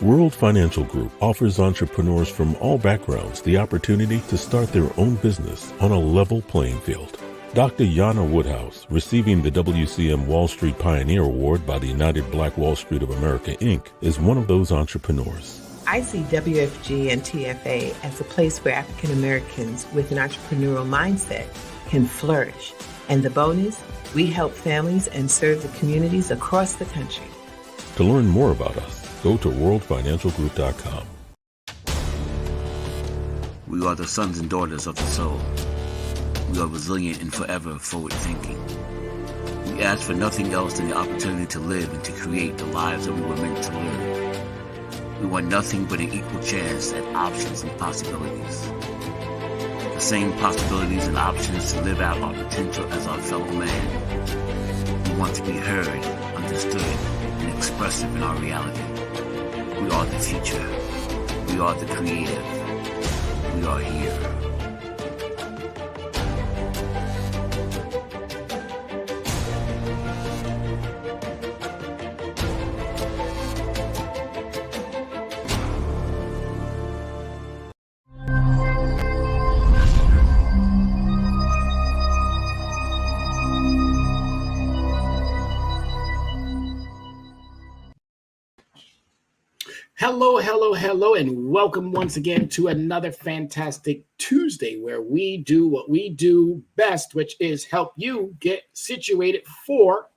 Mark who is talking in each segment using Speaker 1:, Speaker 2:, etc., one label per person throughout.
Speaker 1: World Financial Group offers entrepreneurs from all backgrounds the opportunity to start their own business on a level playing field. Dr. Yana Woodhouse, receiving the WCM Wall Street Pioneer Award by the United Black Wall Street of America, Inc., is one of those entrepreneurs.
Speaker 2: I see WFG and TFA as a place where African Americans with an entrepreneurial mindset can flourish. And the bonus, we help families and serve the communities across the country.
Speaker 1: To learn more about us, go to worldfinancialgroup.com.
Speaker 3: We are the sons and daughters of the soul. We are resilient and forever forward-thinking. We ask for nothing else than the opportunity to live and to create the lives that we were meant to live. We want nothing but an equal chance at options and possibilities. The same possibilities and options to live out our potential as our fellow man. We want to be heard, understood, and expressive in our reality. We are the future. We are the creative. We are here.
Speaker 4: Hello, and welcome once again to another fantastic Tuesday where we do what we do best, which is help you get situated for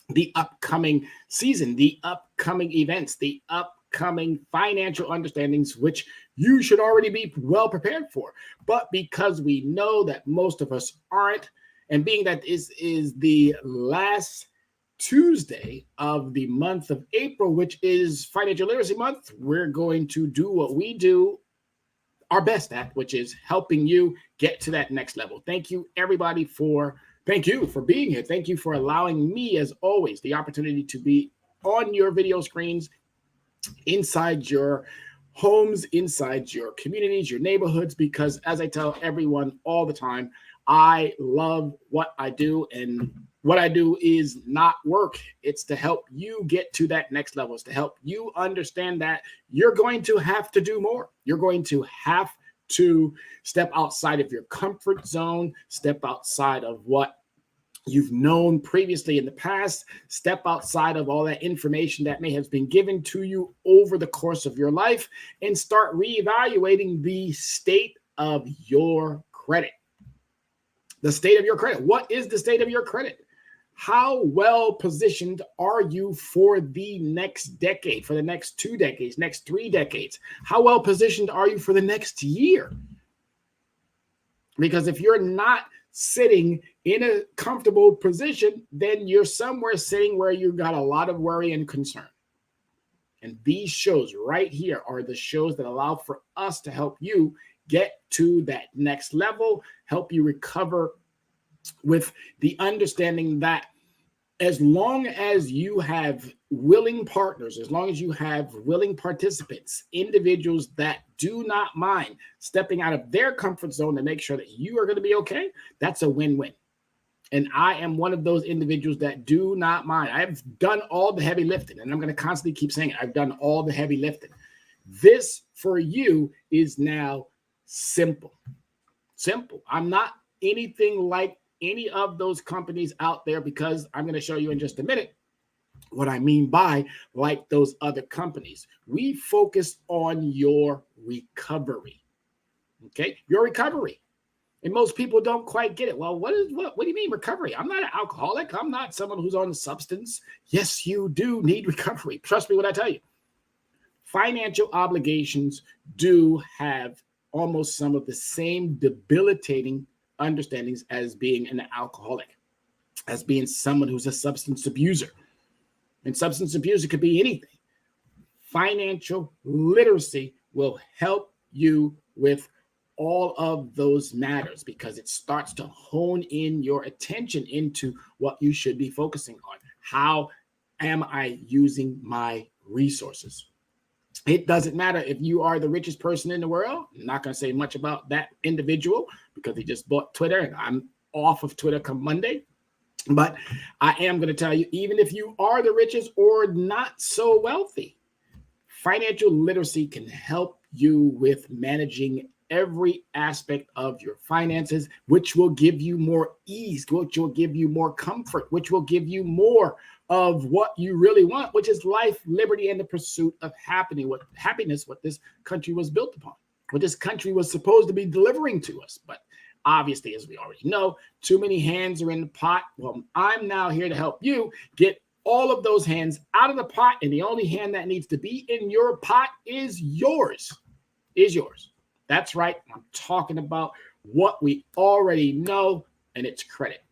Speaker 4: the upcoming season, the upcoming events, the upcoming financial understandings, which you should already be well prepared for. But because we know that most of us aren't, and being that this is the last Tuesday of the month of April, which is Financial Literacy Month, we're going to do what we do our best at, which is helping you get to that next level. Thank you, everybody, thank you for being here. Thank you for allowing me, as always, the opportunity to be on your video screens, inside your homes, inside your communities, your neighborhoods, because as I tell everyone all the time, I love what I do, and what I do is not work. It's to help you get to that next level. It's to help you understand that you're going to have to do more. You're going to have to step outside of your comfort zone, step outside of what you've known previously in the past, step outside of all that information that may have been given to you over the course of your life, and start reevaluating the state of your credit. The state of your credit. What is the state of your credit? How well positioned are you for the next decade, for the next 2 decades, next 3 decades? How well positioned are you for the next year? Because if you're not sitting in a comfortable position, then you're somewhere sitting where you've got a lot of worry and concern. And these shows right here are the shows that allow for us to help you get to that next level, help you recover with the understanding that as long as you have willing partners, as long as you have willing participants, individuals that do not mind stepping out of their comfort zone to make sure that you are going to be okay, that's a win-win. And I am one of those individuals that do not mind. I've done all the heavy lifting, and I'm going to constantly keep saying it. I've done all the heavy lifting. This for you is now simple. I'm not anything like any of those companies out there, because I'm going to show you in just a minute what I mean by like those other companies. We focus on your recovery. Okay, your recovery. And most people don't quite get it. Well, what do you mean recovery? I'm not an alcoholic. I'm not someone who's on a substance. Yes, you do need recovery. Trust me when I tell you. Financial obligations do have almost some of the same debilitating understandings as being an alcoholic, as being someone who's a substance abuser. And substance abuse, it could be anything. Financial literacy will help you with all of those matters, because it starts to hone in your attention into what you should be focusing on. How am I using my resources? It doesn't matter if you are the richest person in the world. I'm not going to say much about that individual because he just bought Twitter, and I'm off of Twitter come Monday. But I am going to tell you, even if you are the richest or not so wealthy, Financial literacy can help you with managing every aspect of your finances, which will give you more ease, which will give you more comfort, which will give you more of what you really want, which is life, liberty, and the pursuit of happiness, what this country was built upon, what this country was supposed to be delivering to us. But obviously, as we already know, too many hands are in the pot. Well, I'm now here to help you get all of those hands out of the pot, and the only hand that needs to be in your pot is yours. That's right. I'm talking about what we already know, and it's credit.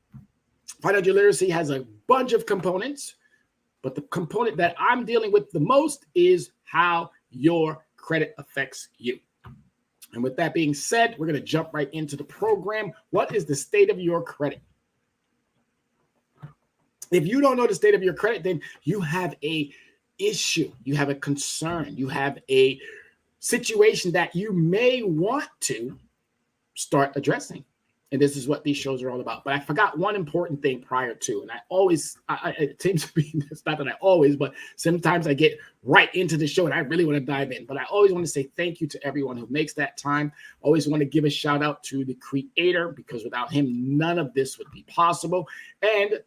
Speaker 4: Financial literacy has a bunch of components, but the component that I'm dealing with the most is how your credit affects you. And with that being said, we're going to jump right into the program. What is the state of your credit? If you don't know the state of your credit, then you have a issue, you have a concern, you have a situation that you may want to start addressing. And this is what these shows are all about. But I forgot one important thing prior to, and it seems to be, it's not that I always, but sometimes I get right into the show and I really want to dive in. But I always want to say thank you to everyone who makes that time. Always want to give a shout out to the creator, because without him, none of this would be possible. And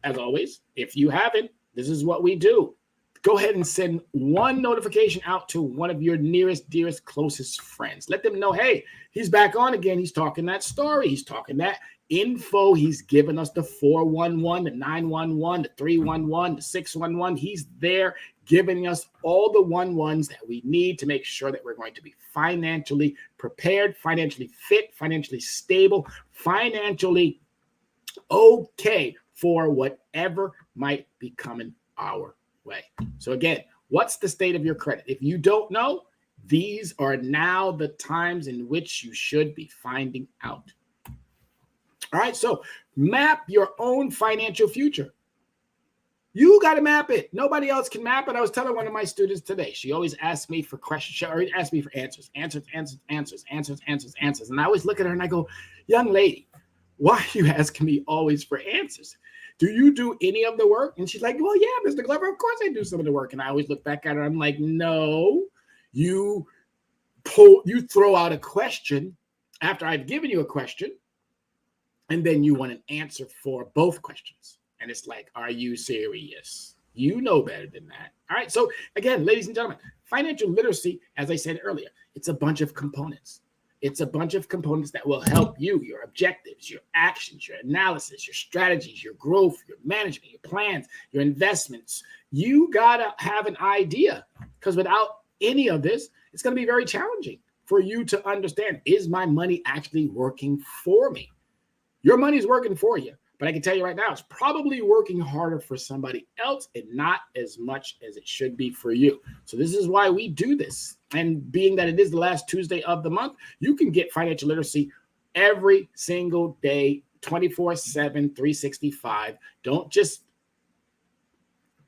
Speaker 4: as always, if you haven't, this is what we do. Go ahead and send one notification out to one of your nearest, dearest, closest friends. Let them know, hey, he's back on again. He's talking that story. He's talking that info. He's giving us the 411, the 911, the 311, the 611. He's there giving us all the 11s that we need to make sure that we're going to be financially prepared, financially fit, financially stable, financially okay for whatever might be coming our way. So again, what's the state of your credit? If you don't know, these are now the times in which you should be finding out. All right, so map your own financial future. You got to map it. Nobody else can map it. I was telling one of my students today, she always asks me for questions, she always asks me for answers. And I always look at her and I go, young lady, why are you asking me always for answers? Do you do any of the work? And she's like, well, yeah, Mr. Glover, of course I do some of the work. And I always look back at her. I'm like, no, you throw out a question after I've given you a question, and then you want an answer for both questions. And it's like, are you serious? You know better than that. All right. So again, ladies and gentlemen, financial literacy, as I said earlier, it's a bunch of components. It's a bunch of components that will help you, your objectives, your actions, your analysis, your strategies, your growth, your management, your plans, your investments. You got to have an idea, because without any of this, it's going to be very challenging for you to understand, is my money actually working for me? Your money's working for you, but I can tell you right now, it's probably working harder for somebody else and not as much as it should be for you. So this is why we do this. And being that it is the last Tuesday of the month, you can get financial literacy every single day, 24/7, 365. Don't just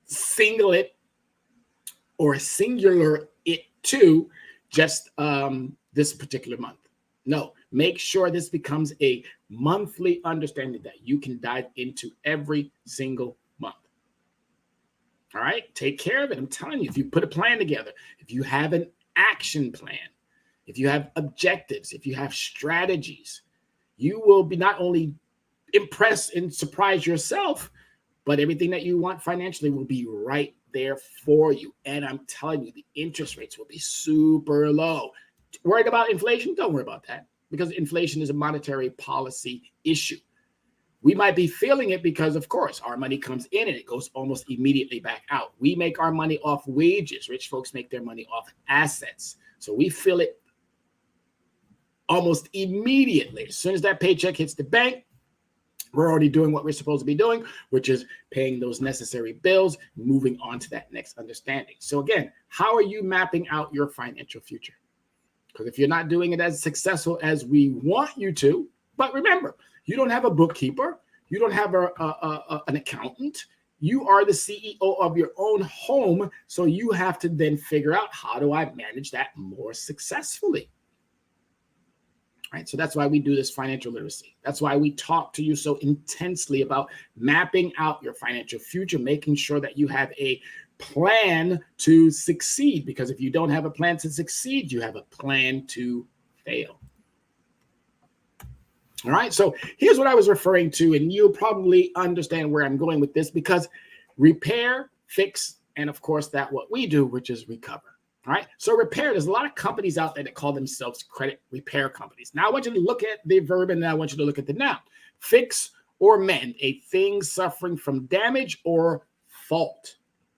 Speaker 4: single it or singular it to just this particular month. No, make sure this becomes a monthly understanding that you can dive into every single month. All right, take care of it. I'm telling you, if you put a plan together, if you have an action plan, if you have objectives, if you have strategies, you will be not only impressed and surprise yourself, but everything that you want financially will be right there for you. And I'm telling you, the interest rates will be super low. Worried about inflation? Don't worry about that, because inflation is a monetary policy issue. We might be feeling it because, of course, our money comes in and it goes almost immediately back out. We make our money off wages. Rich folks make their money off assets. So we feel it almost immediately. As soon as that paycheck hits the bank, we're already doing what we're supposed to be doing, which is paying those necessary bills, moving on to that next understanding. So again, how are you mapping out your financial future? Because if you're not doing it as successful as we want you to, but remember, you don't have a bookkeeper, you don't have an accountant, you are the CEO of your own home, so you have to then figure out, how do I manage that more successfully? Right? So that's why we do this financial literacy. That's why we talk to you so intensely about mapping out your financial future, making sure that you have a plan to succeed, because if you don't have a plan to succeed, you have a plan to fail. All right, so here's what I was referring to, and you'll probably understand where I'm going with this, because repair, fix, and of course that what we do, which is recover. All right, so repair, there's a lot of companies out there that call themselves credit repair companies. Now I want you to look at the verb, and then I want you to look at the noun. Fix or mend, a thing suffering from damage or fault.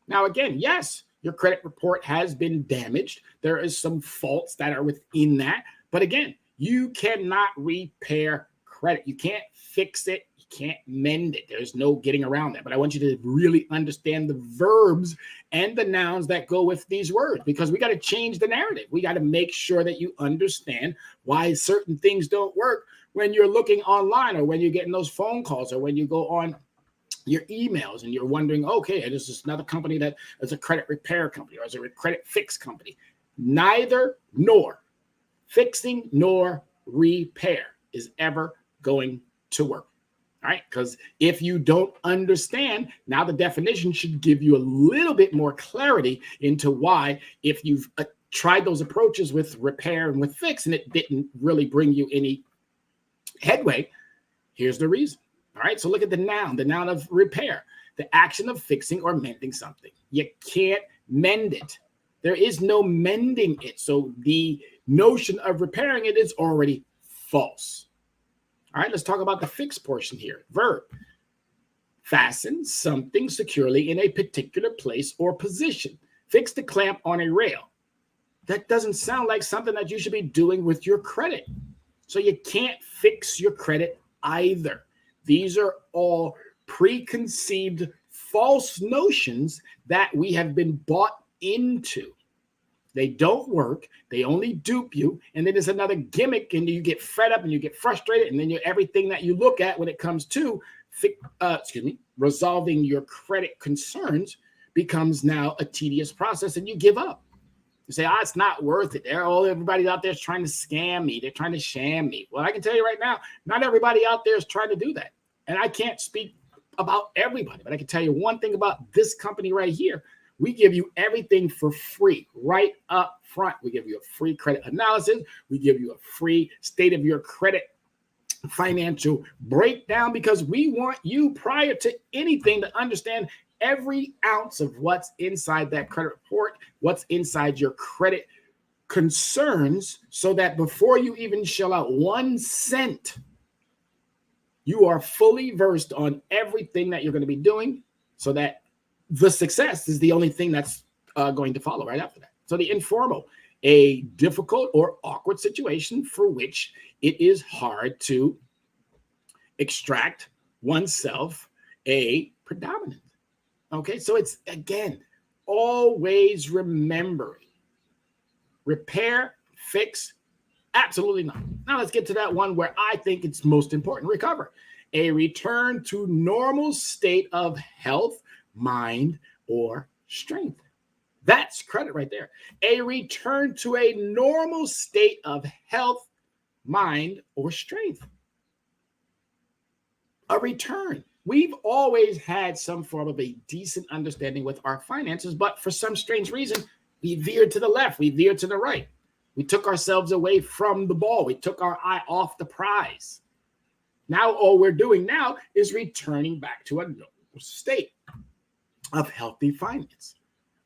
Speaker 4: Now again, yes, your credit report has been damaged. There is some faults that are within that, but again, you cannot repair credit. You can't fix it. You can't mend it. There's no getting around that. But I want you to really understand the verbs and the nouns that go with these words, because we got to change the narrative. We got to make sure that you understand why certain things don't work when you're looking online, or when you're getting those phone calls, or when you go on your emails and you're wondering, okay, this is another company that is a credit repair company, or is it a credit fix company. Neither nor fixing nor repair is ever going to work. All right, because if you don't understand, now the definition should give you a little bit more clarity into why, if you've tried those approaches with repair and with fix and it didn't really bring you any headway, here's the reason. All right, so look at the noun of repair, the action of fixing or mending something. You can't mend it. There is no mending it. So the notion of repairing it is already false. All right, let's talk about the fix portion here. Verb. Fasten something securely in a particular place or position. Fix the clamp on a rail. That doesn't sound like something that you should be doing with your credit. So you can't fix your credit either. These are all preconceived false notions that we have been bought into. They don't work. They only dupe you. And then there's another gimmick, and you get fed up and you get frustrated. And then everything that you look at when it comes to resolving your credit concerns becomes now a tedious process, and you give up. You say, it's not worth it. Everybody out there is trying to scam me. They're trying to sham me. Well, I can tell you right now, not everybody out there is trying to do that. And I can't speak about everybody, but I can tell you one thing about this company right here. We give you everything for free right up front. We give you a free credit analysis. We give you a free state of your credit financial breakdown, because we want you, prior to anything, to understand every ounce of what's inside that credit report, what's inside your credit concerns, so that before you even shell out 1 cent, you are fully versed on everything that you're going to be doing, so that the success is the only thing that's going to follow right after that. So the informal, a difficult or awkward situation for which it is hard to extract oneself a predominant. Okay, so it's, again, always remembering. Repair, fix, absolutely not. Now let's get to that one where I think it's most important. Recover. A return to normal state of health, mind, or strength. That's credit right there. A return to a normal state of health, mind, or strength. A return. We've always had some form of a decent understanding with our finances, but for some strange reason, we veered to the left, we veered to the right. We took ourselves away from the ball. We took our eye off the prize. Now all we're doing now is returning back to a normal state of healthy finance,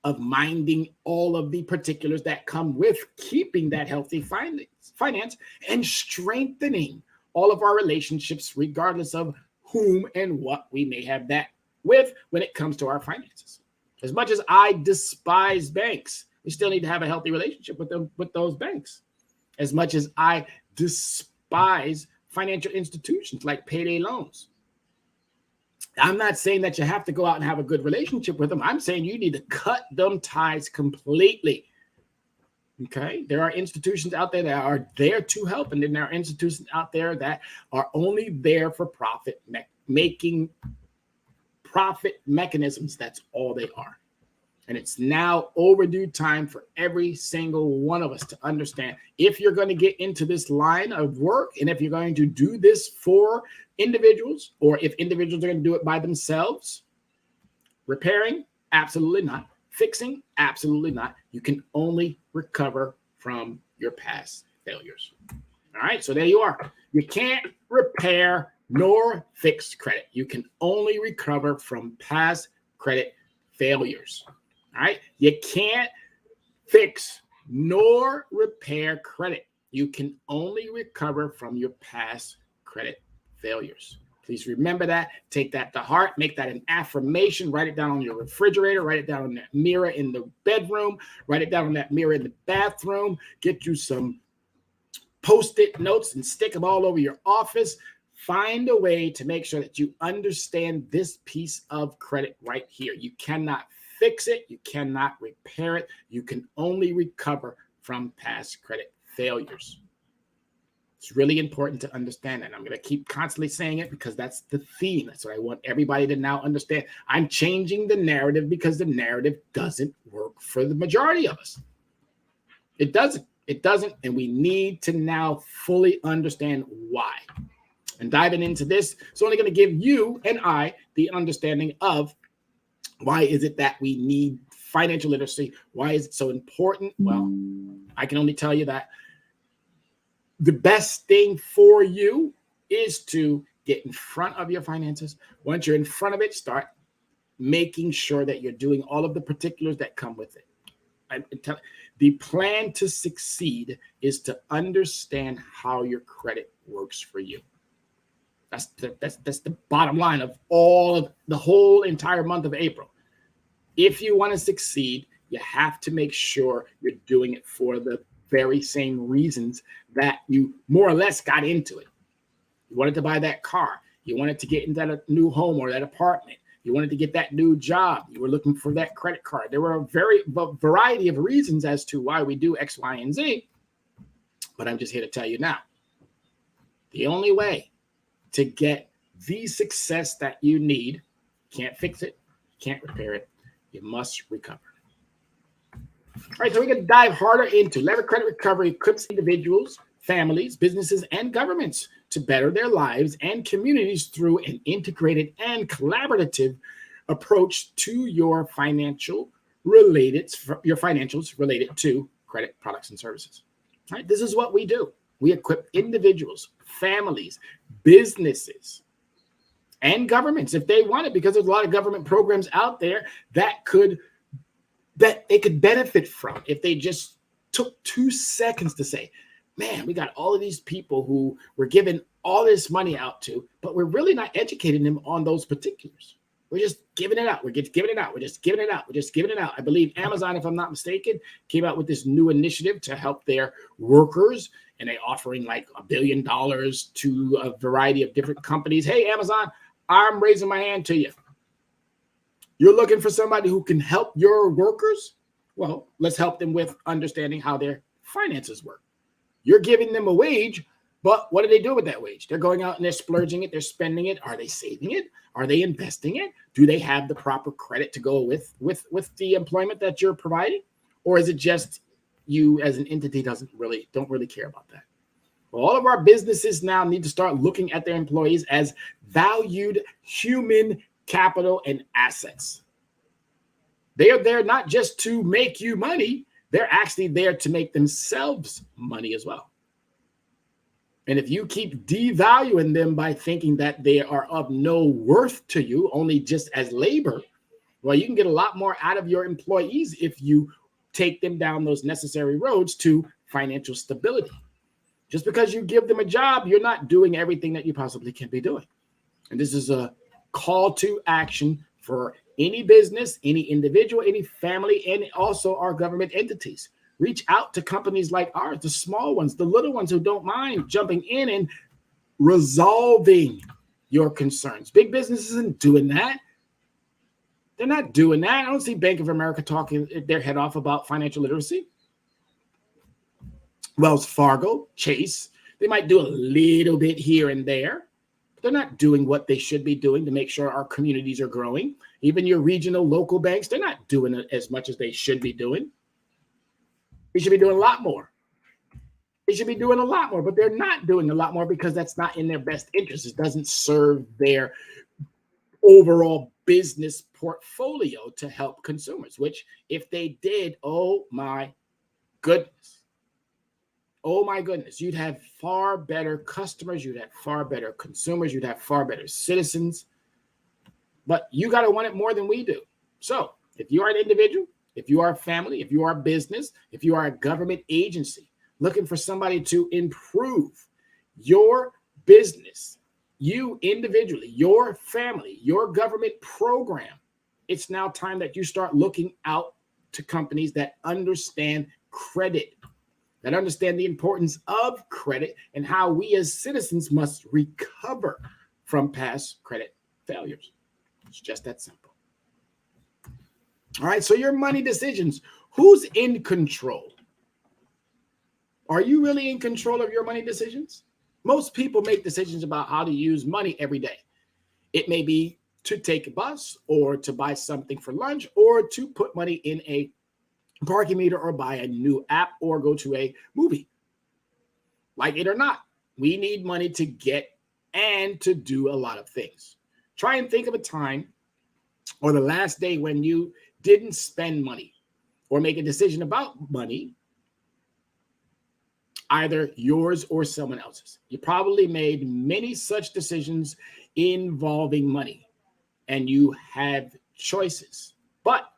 Speaker 4: of minding all of the particulars that come with keeping that healthy finance and strengthening all of our relationships, regardless of whom and what we may have that with when it comes to our finances. As much as I despise banks, we still need to have a healthy relationship with them, with those banks. As much as I despise financial institutions like payday loans, I'm not saying that you have to go out and have a good relationship with them. I'm saying you need to cut them ties completely. Okay? There are institutions out there that are there to help, and then there are institutions out there that are only there for profit, making profit mechanisms. That's all they are. And it's now overdue time for every single one of us to understand, if you're going to get into this line of work, and if you're going to do this for individuals, or if individuals are going to do it by themselves, repairing, absolutely not. fixing? Absolutely not. You can only recover from your past failures. All right, so there you are. You can't repair nor fix credit. You can only recover from past credit failures. All right, you can't fix nor repair credit. You can only recover from your past credit failures. Please remember that. Take that to heart. Make that an affirmation. Write it down on your refrigerator. Write it down on that mirror in the bedroom. Write it down on that mirror in the bathroom. Get you some Post-it notes and stick them all over your office. Find a way to make sure that you understand this piece of credit right here. You cannot fix it. You cannot repair it. You can only recover from past credit failures. It's really important to understand that. I'm going to keep constantly saying it because that's the theme. That's what I want everybody to now understand. I'm changing the narrative because the narrative doesn't work for the majority of us. It doesn't. It doesn't. And we need to now fully understand why. And diving into this, it's only going to give you and I the understanding of why is it that we need financial literacy? Why is it so important? Well, I can only tell you that the best thing for you is to get in front of your finances. Once you're in front of it, start making sure that you're doing all of the particulars that come with it. The plan to succeed is to understand how your credit works for you. That's the bottom line of the whole entire month of April. If you want to succeed, you have to make sure you're doing it for the very same reasons that you more or less got into it. You wanted to buy that car. You wanted to get into that new home or that apartment. You wanted to get that new job. You were looking for that credit card. There were a variety of reasons as to why we do X, Y, and Z. But I'm just here to tell you now, the only way to get the success that you need, can't fix it, can't repair it, you must recover. All right, so we're going to dive harder into lever credit recovery equips individuals, families, businesses, and governments to better their lives and communities through an integrated and collaborative approach to your financials related to credit products and services. All right, this is what we do. We equip individuals, families, businesses, and governments if they want it, because there's a lot of government programs out there that they could benefit from if they just took 2 seconds to say, man, we got all of these people who we're giving all this money out to, but we're really not educating them on those particulars. We're just giving it out. We're just giving it out. We're just giving it out. We're just giving it out. I believe Amazon, if I'm not mistaken, came out with this new initiative to help their workers, and they're offering like $1 billion to a variety of different companies. Hey, Amazon, I'm raising my hand to you. You're looking for somebody who can help your workers? Well, let's help them with understanding how their finances work. You're giving them a wage, but what do they do with that wage? They're going out and they're splurging it. They're spending it. Are they saving it? Are they investing it? Do they have the proper credit to go with the employment that you're providing? Or is it just you as an entity don't really care about that? Well, all of our businesses now need to start looking at their employees as valued human capital and assets. They are there not just to make you money. They're actually there to make themselves money as well. And if you keep devaluing them by thinking that they are of no worth to you, only just as labor, well, you can get a lot more out of your employees if you take them down those necessary roads to financial stability. Just because you give them a job, you're not doing everything that you possibly can be doing. And this is a call to action for any business, any individual, any family, and also our government entities. Reach out to companies like ours, the small ones, the little ones who don't mind jumping in and resolving your concerns. Big business isn't doing that. They're not doing that. I don't see Bank of America talking their head off about financial literacy. Wells Fargo, Chase, they might do a little bit here and there. They're not doing what they should be doing to make sure our communities are growing. Even your regional local banks, they're not doing it as much as they should be doing. They should be doing a lot more. They should be doing a lot more, but they're not doing a lot more because that's not in their best interest. It doesn't serve their overall business portfolio to help consumers, which if they did, oh my goodness, you'd have far better customers, you'd have far better consumers, you'd have far better citizens. But you got to want it more than we do. So if you are an individual, if you are a family, if you are a business, if you are a government agency looking for somebody to improve your business, you individually, your family, your government program, it's now time that you start looking out to companies that understand credit, that understand the importance of credit and how we as citizens must recover from past credit failures. It's just that simple. All right, so your money decisions, who's in control? Are you really in control of your money decisions? Most people make decisions about how to use money every day. It may be to take a bus or to buy something for lunch or to put money in a parking meter or buy a new app or go to a movie. Like it or not, we need money to get and to do a lot of things. Try and think of a time or the last day when you didn't spend money or make a decision about money, either yours or someone else's. You probably made many such decisions involving money, and you have choices. But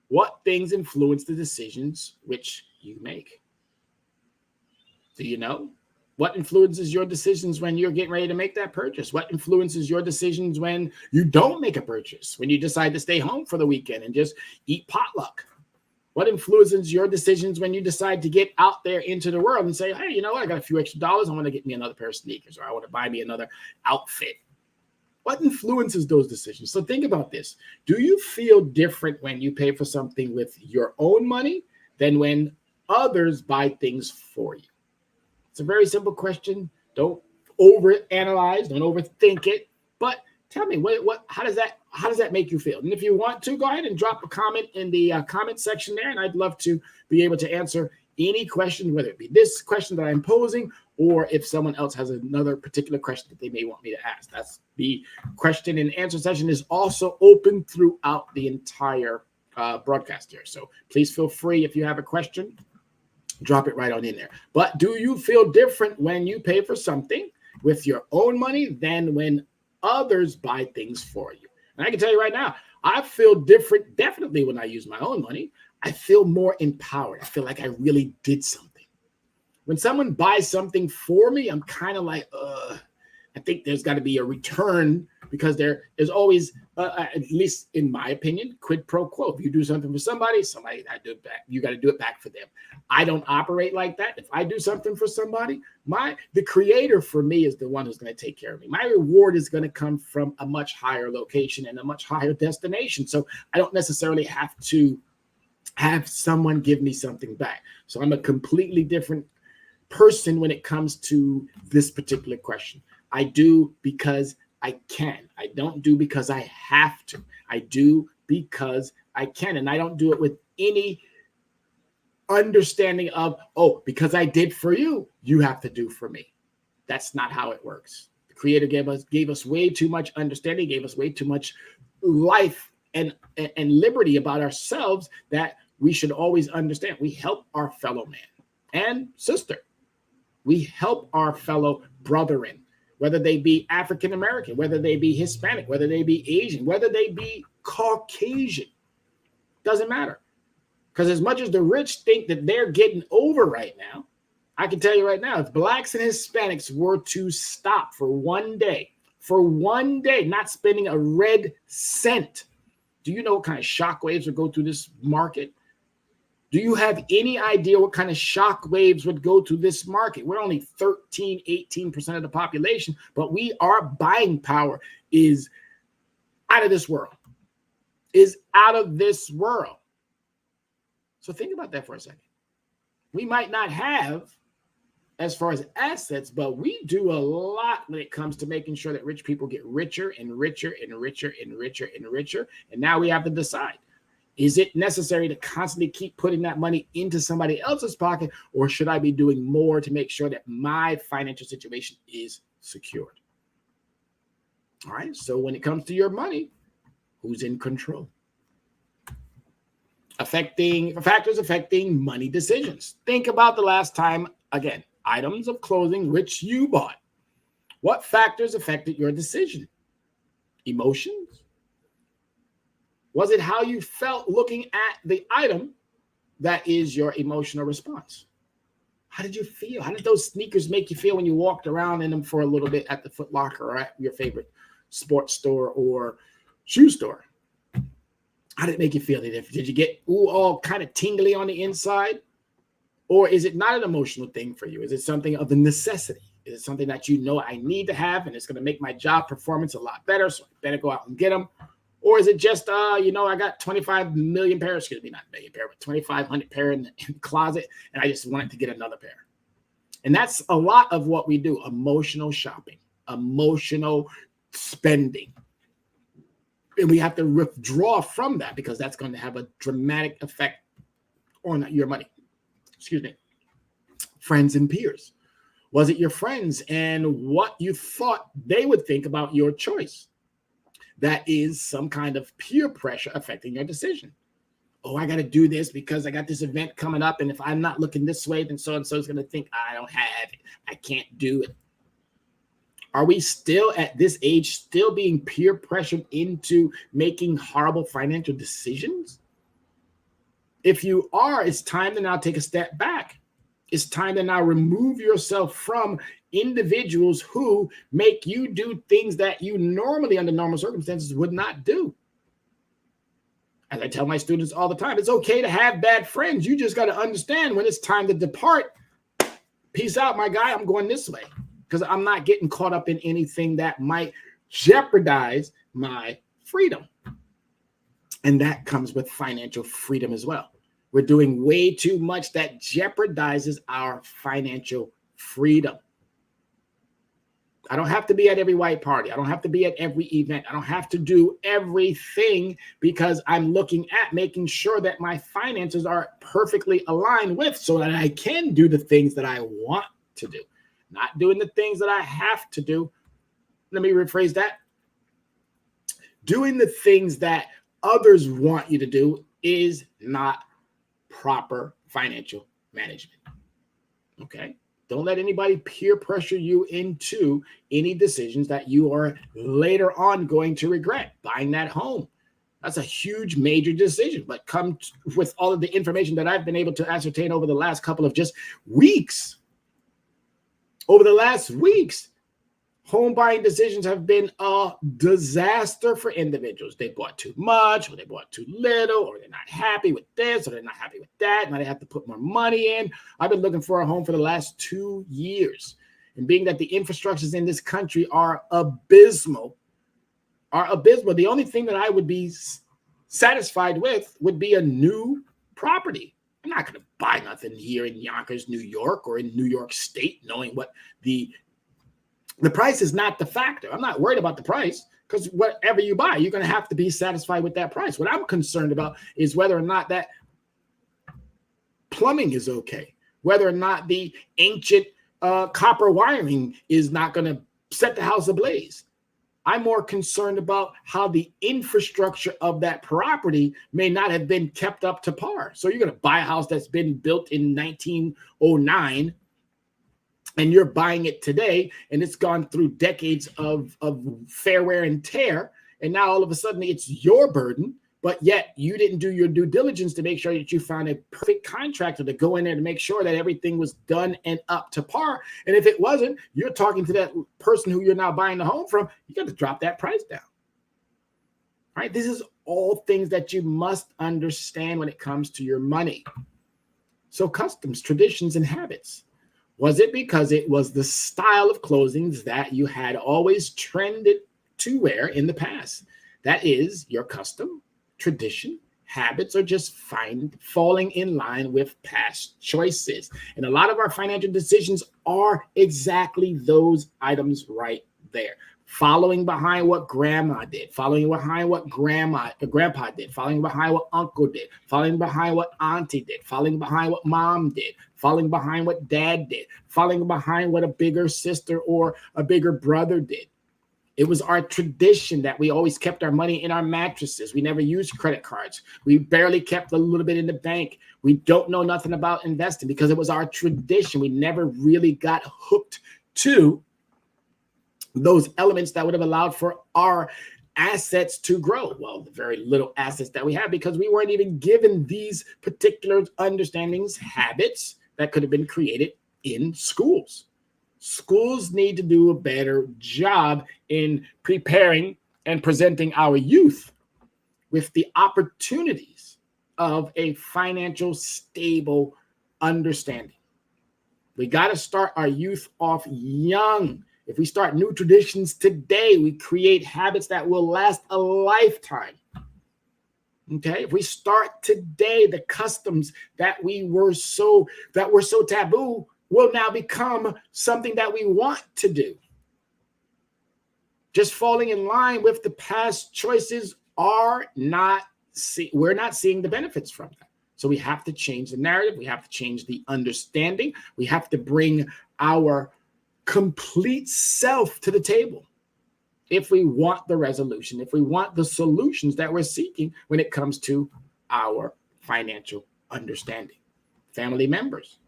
Speaker 4: what things influence the decisions which you make? Do you know? What influences your decisions when you're getting ready to make that purchase? What influences your decisions when you don't make a purchase, when you decide to stay home for the weekend and just eat potluck? What influences your decisions when you decide to get out there into the world and say, hey, you know what? I got a few extra dollars. I want to get me another pair of sneakers, or I want to buy me another outfit. What influences those decisions? So think about this. Do you feel different when you pay for something with your own money than when others buy things for you? It's a very simple question. Don't overanalyze. Don't overthink it. But tell me, how does that make you feel? And if you want to, go ahead and drop a comment in the comment section there, and I'd love to be able to answer any question, whether it be this question that I'm posing, or if someone else has another particular question that they may want me to ask. That's the question and answer session is also open throughout the entire broadcast here. So please feel free, if you have a question, drop it right on in there. But do you feel different when you pay for something with your own money than when others buy things for you? And I can tell you right now, I feel different definitely when I use my own money. I feel more empowered. I feel like I really did something. When someone buys something for me, I'm kind of like, I think there's got to be a return, because there is always, at least in my opinion, quid pro quo. If you do something for somebody got to do it back. You got to do it back for them. I don't operate like that. If I do something for somebody, the creator for me is the one who's going to take care of me. My reward is going to come from a much higher location and a much higher destination. So I don't necessarily have to have someone give me something back. So I'm a completely different person when it comes to this particular question. I do because I can. I don't do because I have to. I do because I can. And I don't do it with any understanding of, because I did for you, you have to do for me. That's not how it works. The Creator gave us way too much understanding, gave us way too much life and liberty about ourselves that we should always understand. We help our fellow man and sister. We help our fellow brethren, whether they be African American, whether they be Hispanic, whether they be Asian, whether they be Caucasian. Doesn't matter. Because as much as the rich think that they're getting over right now, I can tell you right now, if blacks and Hispanics were to stop for one day, not spending a red cent, do you know what kind of shockwaves would go through this market? Do you have any idea what kind of shock waves would go to this market? We're only 13, 18% of the population, but our buying power is out of this world. So think about that for a second. We might not have as far as assets, but we do a lot when it comes to making sure that rich people get richer and richer and richer and richer and richer. And now we have to decide. Is it necessary to constantly keep putting that money into somebody else's pocket, or should I be doing more to make sure that my financial situation is secured? All right. So when it comes to your money, Who's in control? Factors affecting money decisions. Think about the last time, again, items of clothing which you bought. What factors affected your decision? Emotions? Was it how you felt looking at the item that is your emotional response? How did you feel? How did those sneakers make you feel when you walked around in them for a little bit at the Foot Locker or at your favorite sports store or shoe store? How did it make you feel? Did you get all kind of tingly on the inside? Or is it not an emotional thing for you? Is it something of a necessity? Is it something that you know I need to have and it's going to make my job performance a lot better, so I better go out and get them? Or is it just, I got 25 million pairs, excuse me, not million pair, but 2,500 pair in the closet, and I just wanted to get another pair. And that's a lot of what we do, emotional shopping, emotional spending. And we have to withdraw from that because that's going to have a dramatic effect on your money. Excuse me. Friends and peers. Was it your friends and what you thought they would think about your choice? That is some kind of peer pressure affecting your decision. Oh, I got to do this because I got this event coming up. And if I'm not looking this way, then so-and-so is going to think I don't have it. I can't do it. Are we still at this age, still being peer pressured into making horrible financial decisions? If you are, it's time to now take a step back. It's time to now remove yourself from individuals who make you do things that you normally under normal circumstances would not do. As I tell my students all the time, it's okay to have bad friends. You just got to understand when it's time to depart. Peace out, my guy. I'm going this way because I'm not getting caught up in anything that might jeopardize my freedom. And that comes with financial freedom as well. We're doing way too much that jeopardizes our financial freedom. I don't have to be at every white party. I don't have to be at every event. I don't have to do everything because I'm looking at making sure that my finances are perfectly aligned with so that I can do the things that I want to do, not doing the things that I have to do. Let me rephrase that. Doing the things that others want you to do is not proper financial management. Okay? Don't let anybody peer pressure you into any decisions that you are later on going to regret. Buying that home. That's a huge, major decision, but come with all of the information that I've been able to ascertain over the last couple of just weeks. Over the last weeks, home buying decisions have been a disaster for individuals. They bought too much, or they bought too little, or they're not happy with this, or they're not happy with that. Now they have to put more money in. I've been looking for a home for the last 2 years. And being that the infrastructures in this country are abysmal, the only thing that I would be satisfied with would be a new property. I'm not going to buy nothing here in Yonkers, New York, or in New York State, knowing what the price is not the factor. I'm not worried about the price because whatever you buy, you're going to have to be satisfied with that price. What I'm concerned about is whether or not that plumbing is okay, whether or not the ancient copper wiring is not going to set the house ablaze. I'm more concerned about how the infrastructure of that property may not have been kept up to par. So you're going to buy a house that's been built in 1909 and you're buying it today, and it's gone through decades of fair wear and tear, and now all of a sudden it's your burden, but yet you didn't do your due diligence to make sure that you found a perfect contractor to go in there to make sure that everything was done and up to par. And if it wasn't, you're talking to that person who you're now buying the home from, you got to drop that price down. All right? This is all things that you must understand when it comes to your money. So customs, traditions, and habits. Was it because it was the style of clothing that you had always trended to wear in the past? That is your custom, tradition, habits, or just falling in line with past choices. And a lot of our financial decisions are exactly those items right there. Following behind what grandma did, following behind what grandpa did, following behind what uncle did, following behind what auntie did, following behind what mom did, following behind what dad did, following behind what a bigger sister or a bigger brother did. It was our tradition that we always kept our money in our mattresses. We never used credit cards. We barely kept a little bit in the bank. We don't know nothing about investing because it was our tradition. We never really got hooked to those elements that would have allowed for our assets to grow. Well, the very little assets that we have, because we weren't even given these particular understandings, habits that could have been created in schools. Schools need to do a better job in preparing and presenting our youth with the opportunities of a financial stable understanding. We got to start our youth off young. If we start new traditions today, we create habits that will last a lifetime. Okay, if we start today, the customs that were so taboo will now become something that we want to do. Just falling in line with the past choices we're not seeing the benefits from that. So we have to change the narrative. We have to change the understanding. We have to bring our complete self to the table if we want the resolution, if we want the solutions that we're seeking when it comes to our financial understanding. Family members.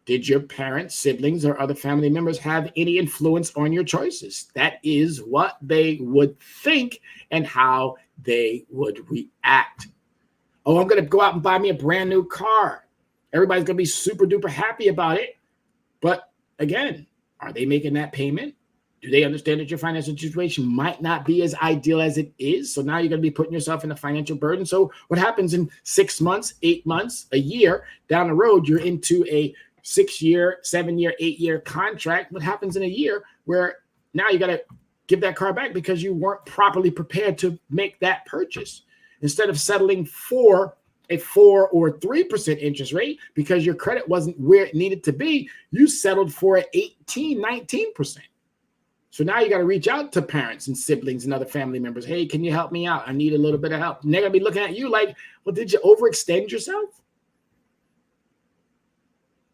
Speaker 4: Did your parents, siblings, or other family members have any influence on your choices? That is what they would think and how they would react. Oh, I'm going to go out and buy me a brand new car. Everybody's going to be super duper happy about it. But again, are they making that payment? Do they understand that your financial situation might not be as ideal as it is? So now you're going to be putting yourself in a financial burden. So what happens in 6 months, 8 months, a year down the road, you're into a 6-year, 7-year, 8-year contract. What happens in a year where now you got to give that car back because you weren't properly prepared to make that purchase? Instead of settling for a 4 or 3% interest rate because your credit wasn't where it needed to be, you settled for 18, 19%. So now you got to reach out to parents and siblings and other family members. Hey, can you help me out? I need a little bit of help. And they're going to be looking at you like, well, did you overextend yourself?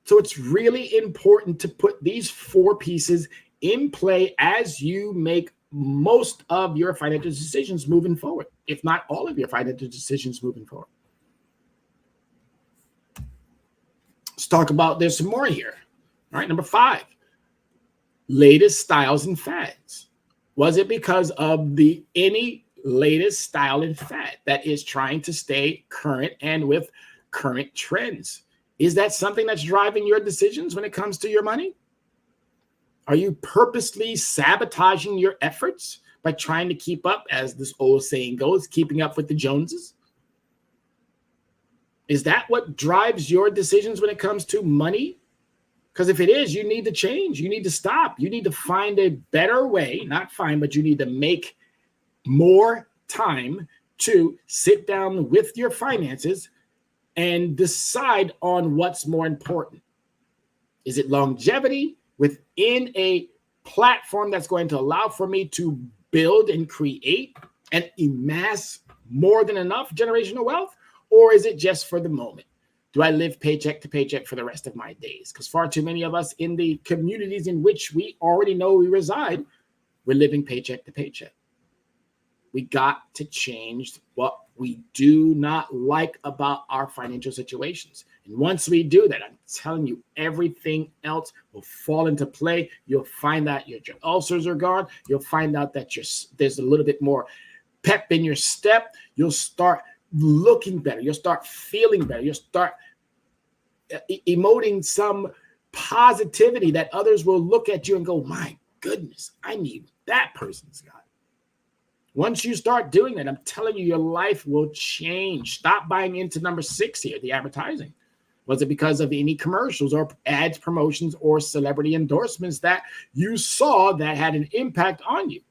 Speaker 4: So it's really important to put these 4 pieces in play as you make most of your financial decisions moving forward, if not all of your financial decisions moving forward. Let's talk about this some more here. All right, number 5, latest styles and fads. Was it because of any latest style and fad that is trying to stay current and with current trends? Is that something that's driving your decisions when it comes to your money? Are you purposely sabotaging your efforts by trying to keep up, as this old saying goes, keeping up with the Joneses? Is that what drives your decisions when it comes to money? Because if it is, you need to change. You need to stop. You need to find a better way, not find, but you need to make more time to sit down with your finances and decide on what's more important. Is it longevity within a platform that's going to allow for me to build and create and amass more than enough generational wealth? Or is it just for the moment? Do I live paycheck to paycheck for the rest of my days? Because far too many of us in the communities in which we already know we reside, we're living paycheck to paycheck. We got to change what we do not like about our financial situations. And once we do that, I'm telling you, everything else will fall into play. You'll find that your ulcers are gone. You'll find out that there's a little bit more pep in your step. You'll start looking better. You'll start feeling better. You'll start emoting some positivity that others will look at you and go, my goodness, I need that person's got. Once you start doing that, I'm telling you, your life will change. Stop buying into number 6 here, the advertising. Was it because of any commercials or ads, promotions, or celebrity endorsements that you saw that had an impact on you?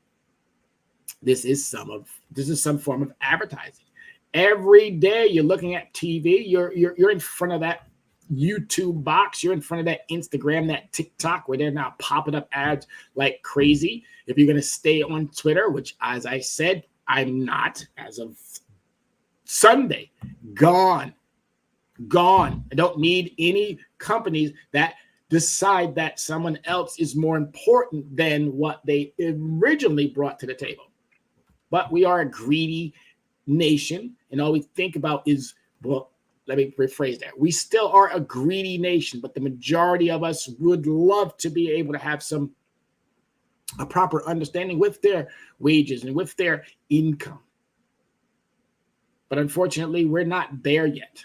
Speaker 4: This is some form of advertising. Every day you're looking at TV, you're in front of that YouTube box, you're in front of that Instagram, that TikTok, where they're now popping up ads like crazy. If you're going to stay on Twitter, which, as I said, I'm not as of Sunday, gone. I don't need any companies that decide that someone else is more important than what they originally brought to the table. But we are a greedy nation, and all we think about is, well, let me rephrase that. We still are a greedy nation, but the majority of us would love to be able to have a proper understanding with their wages and with their income. But unfortunately, we're not there yet.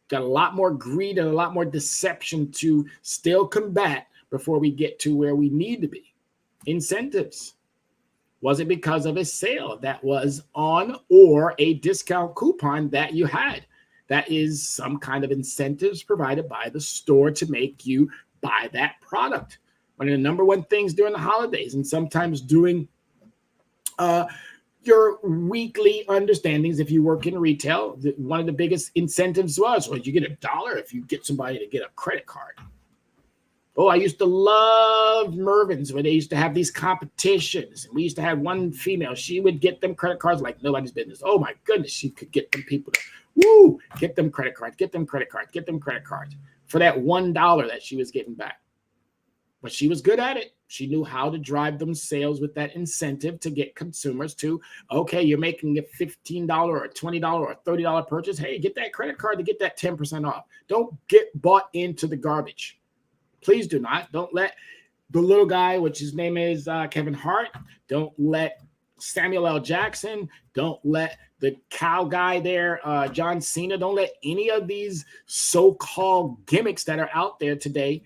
Speaker 4: Got a lot more greed and a lot more deception to still combat before we get to where we need to be. Incentives. Was it because of a sale that was on or a discount coupon that you had? That is some kind of incentives provided by the store to make you buy that product. One of the number one things during the holidays and sometimes during your weekly understandings, if you work in retail, one of the biggest incentives was, well, you get $1 if you get somebody to get a credit card. Oh, I used to love Mervin's where they used to have these competitions. And we used to have one female. She would get them credit cards like nobody's business. Oh, my goodness. She could get them people to, get them credit cards, get them credit cards, get them credit cards for that $1 that she was getting back. But she was good at it. She knew how to drive them sales with that incentive to get consumers to, okay, you're making a $15 or a $20 or a $30 purchase. Hey, get that credit card to get that 10% off. Don't get bought into the garbage. Please do not. Don't let the little guy, which his name is Kevin Hart. Don't let Samuel L. Jackson. Don't let the cow guy there, John Cena. Don't let any of these so-called gimmicks that are out there today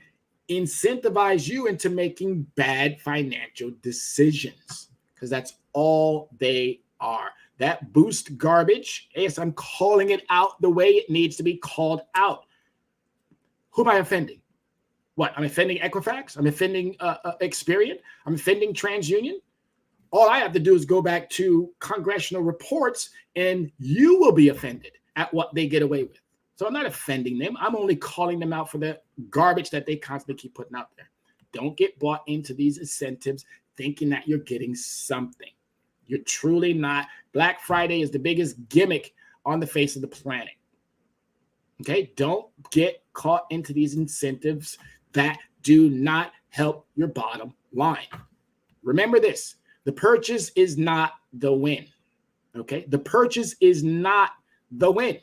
Speaker 4: incentivize you into making bad financial decisions, because that's all they are. That boost garbage. Yes, I'm calling it out the way it needs to be called out. Who am I offending? What? I'm offending Equifax? I'm offending Experian? I'm offending TransUnion? All I have to do is go back to congressional reports and you will be offended at what they get away with. So I'm not offending them. I'm only calling them out for the garbage that they constantly keep putting out there. Don't get bought into these incentives thinking that you're getting something. You're truly not. Black Friday is the biggest gimmick on the face of the planet. Okay? Don't get caught into these incentives that do not help your bottom line. Remember this. The purchase is not the win. Okay? The purchase is not the win.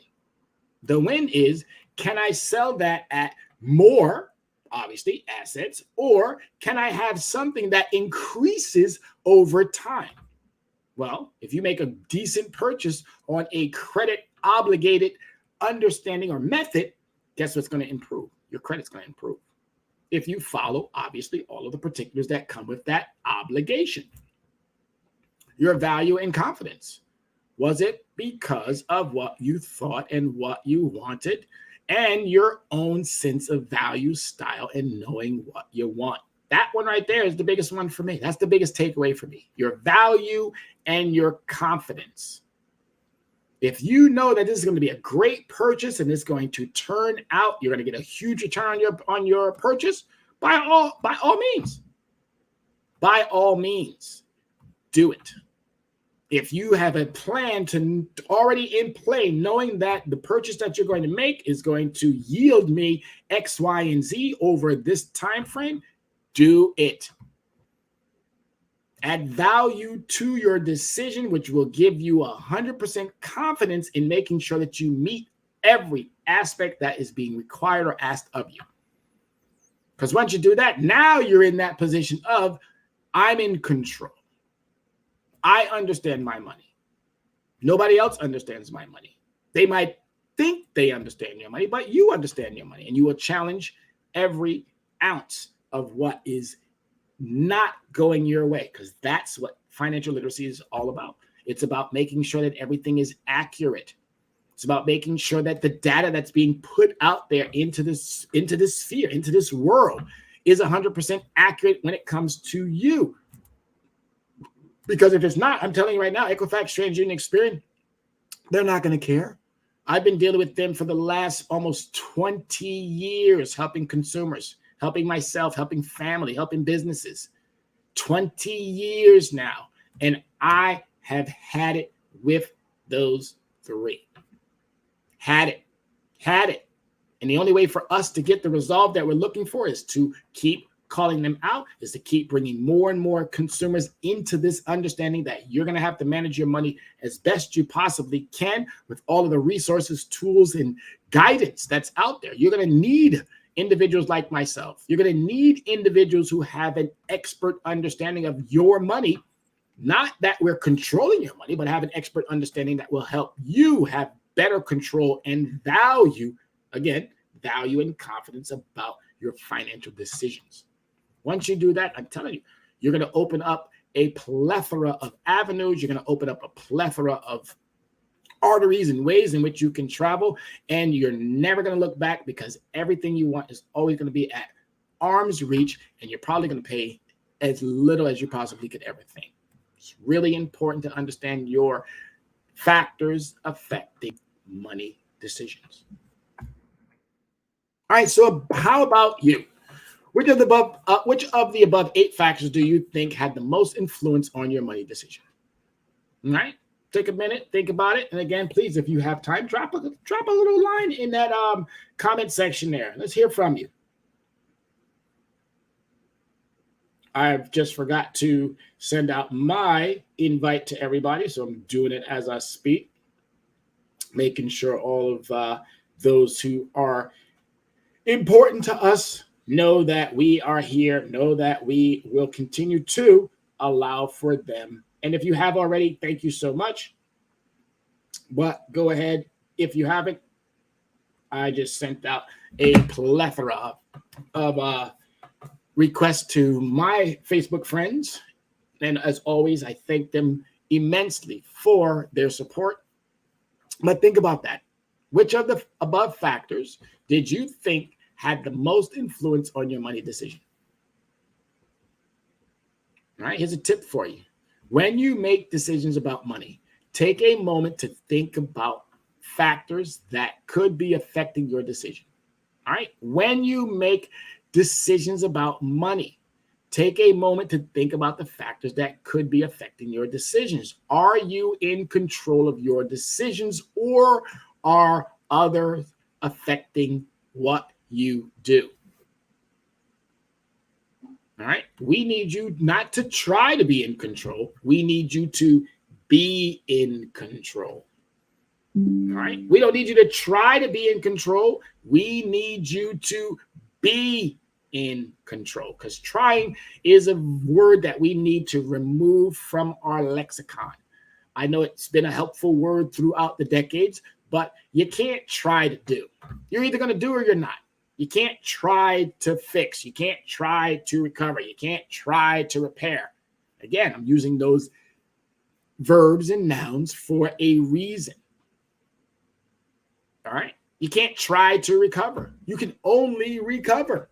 Speaker 4: The win is, can I sell that at more, obviously, assets, or can I have something that increases over time? Well, if you make a decent purchase on a credit obligated understanding or method, guess what's going to improve? Your credit's going to improve. If you follow, obviously, all of the particulars that come with that obligation. Your value and confidence. Was it because of what you thought and what you wanted and your own sense of value, style, and knowing what you want? That one right there is the biggest one for me. That's the biggest takeaway for me. Your value and your confidence. If you know that this is going to be a great purchase and it's going to turn out, you're going to get a huge return on your purchase, by all means. By all means, do it. If you have a plan to already in play, knowing that the purchase that you're going to make is going to yield me X, Y, and Z over this time frame, do it. Add value to your decision, which will give you 100% confidence in making sure that you meet every aspect that is being required or asked of you. Because once you do that, now you're in that position of, I'm in control. I understand my money. Nobody else understands my money. They might think they understand your money, but you understand your money, and you will challenge every ounce of what is not going your way, because that's what financial literacy is all about. It's about making sure that everything is accurate. It's about making sure that the data that's being put out there into this sphere, into this world, is 100% accurate when it comes to you. Because if it's not, I'm telling you right now, Equifax, TransUnion, Experian, they're not going to care. I've been dealing with them for the last almost 20 years, helping consumers, helping myself, helping family, helping businesses. 20 years now. And I have had it with those three. Had it. And the only way for us to get the resolve that we're looking for is to keep calling them out, is to keep bringing more and more consumers into this understanding that you're going to have to manage your money as best you possibly can with all of the resources, tools, and guidance that's out there. You're going to need individuals like myself. You're going to need individuals who have an expert understanding of your money. Not that we're controlling your money, but have an expert understanding that will help you have better control and value, again, value and confidence about your financial decisions. Once you do that, I'm telling you, you're going to open up a plethora of avenues. You're going to open up a plethora of arteries and ways in which you can travel, and you're never going to look back because everything you want is always going to be at arm's reach, and you're probably going to pay as little as you possibly could ever think. It's really important to understand your factors affecting money decisions. All right, so how about you? Which of the above 8 factors do you think had the most influence on your money decision? All right, take a minute, think about it, and again, please, if you have time, drop a little line in that comment section there. Let's hear from you. I've just forgot to send out my invite to everybody, so I'm doing it as I speak, making sure all of those who are important to us know that we are here, know that we will continue to allow for them. And if you have already, thank you so much. But go ahead, if you haven't, I just sent out a plethora of requests to my Facebook friends. And as always, I thank them immensely for their support. But think about that. Which of the above factors did you think had the most influence on your money decision? All right, here's a tip for you. When you make decisions about money, take a moment to think about factors that could be affecting your decision. All right, when you make decisions about money, take a moment to think about the factors that could be affecting your decisions. Are you in control of your decisions, or are others affecting what you do? All right. We need you not to try to be in control. We need you to be in control. All right. We don't need you to try to be in control. We need you to be in control, because trying is a word that we need to remove from our lexicon. I know it's been a helpful word throughout the decades, but you can't try to do. You're either going to do or you're not. You can't try to fix. You can't try to recover. You can't try to repair. Again, I'm using those verbs and nouns for a reason. All right? You can't try to recover. You can only recover.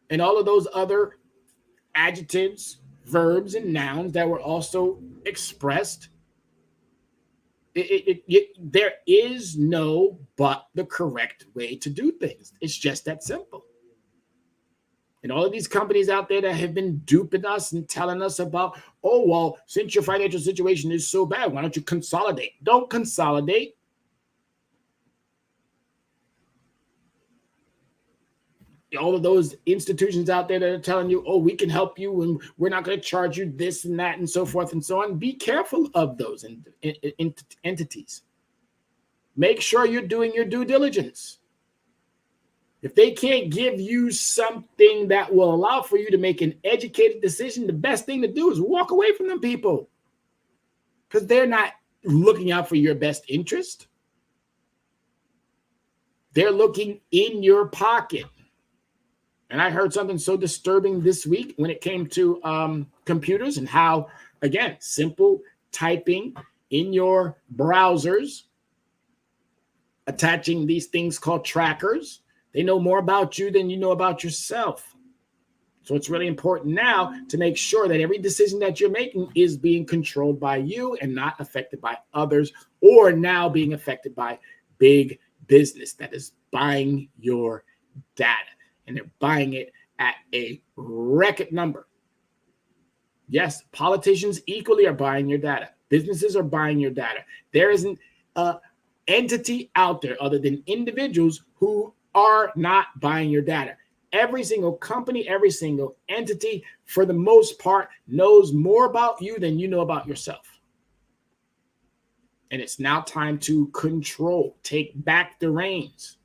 Speaker 4: And all of those other adjectives, verbs, and nouns that were also expressed, there is no but the correct way to do things. It's just that simple. And all of these companies out there that have been duping us and telling us about, oh, well, since your financial situation is so bad, why don't you consolidate? Don't consolidate. All of those institutions out there that are telling you, oh, we can help you and we're not going to charge you this and that and so forth and so on. Be careful of those entities. Make sure you're doing your due diligence. If they can't give you something that will allow for you to make an educated decision, the best thing to do is walk away from them people, because they're not looking out for your best interest. They're looking in your pocket. And I heard something so disturbing this week when it came to computers, and how, again, simple typing in your browsers, attaching these things called trackers, they know more about you than you know about yourself. So it's really important now to make sure that every decision that you're making is being controlled by you and not affected by others, or now being affected by big business that is buying your data. And they're buying it at a record number. Yes, politicians equally are buying your data. Businesses are buying your data. There isn't a entity out there other than individuals who are not buying your data. Every single company, every single entity, for the most part, knows more about you than you know about yourself. And it's now time to control, take back the reins,